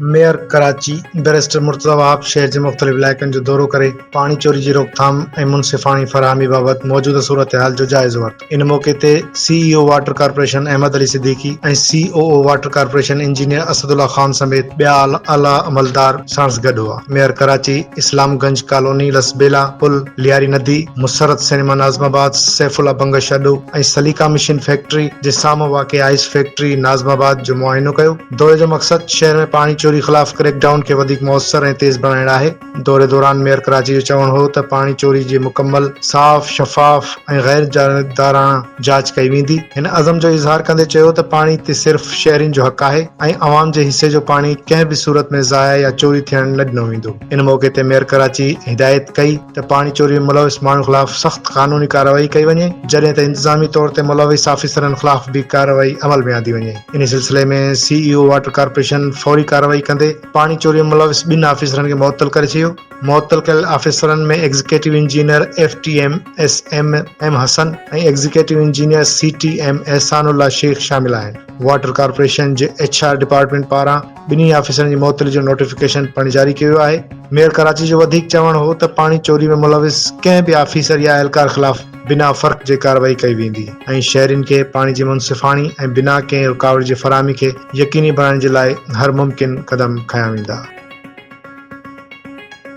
Mayor Karachi barrister Murtaza Wahab शहर जे मुख़्तलिफ़ इलाइक़नि जो दौरो करे पाणी चोरी जी रोकथाम ऐं मुनसिफ़ाणी फ़राहमी बाबति मौजूदा सूरत हाल जो जाइज़ो वरितो। इन मौक़े ते CEO water corporation Ahmed Ali Siddiqui ऐं COO water corporation engineer Asadullah Khan समेत ॿिया आला अमलदार साणुसि गॾु हुआ। मेयर कराची इस्लामगंज कॉलोनी लसबेला पुल लियारी नदी मुसरत सिनेमा नाज़िमाबाद सैफुल्ला बंगश अड्डो ऐं सलीका मशीन फैक्ट्री जे साम्हूं वाक़िअ आइस फैक्ट्री नाज़िमाबाद जो मुआइनो कयो। दौरे जो मक़सद शहर में पाणी चोरी ख़िलाफ़ क्रैकडाउन खे वधीक मुअस्सर ऐं तेज़ बणाइणु आहे। दौरे दौरान मेयर कराची जो चवणु हो त पाणी चोरी जी मुकमल साफ़ शफ़ाफ़ ऐं गैर जानिबदाराना जांच कई वेंदी। हिन अज़म जो इज़हार कंदे चयो त पाणी ते सिर्फ़ शहरियुनि जो हक़ आहे ऐं अवाम जे हिसे जो पाणी कंहिं बि सूरत में ज़ाया या चोरी थियण न ॾिनो वेंदो। इन मौक़े ते मेयर कराची हिदायत कई त पाणी चोरी में मुलविस माण्हुनि ख़िलाफ़ सख़्त क़ानूनी कार्रवाई कई वञे, जॾहिं त इंतज़ामी तौर ते मुलविस ऑफिसरनि ख़िलाफ़ भी कार्रवाई अमल में आंदी वञे। इन सिलसिले में CEO वाटर कॉर्पोरेशन फौरी कार्रवाई कंदे पाणी चोरी में मुलविस 2 ऑफिसरनि खे मुअत्तल करे छॾियो। मुअत्तल कयल ऑफिसरनि में executive engineer FTM SM M Hasan ऐं executive engineer CTM Ehsanullah Sheikh शामिल आहिनि। वाटर कॉर्पोरेशन जे HR डिपार्टमेंट पारां 2 ऑफिसरनि जी मुअत्तली जो नोटिफिकेशन पिणु जारी कयो आहे। मेयर कराची जो वधीक चवणु हो त पाणी चोरी में मुलविस कंहिं बि ऑफिसर या एहलकार ख़िलाफ़ बिना फ़र्क़ जे कार्रवाई कई वेंदी ऐं शहरियुनि खे पाणी जी मुनसिफ़ाणी ऐं बिना कंहिं रुकावट जे फ़राहमी खे यकीनी बणाइण जे लाइ हर मुमकिन क़दम खंया वेंदा।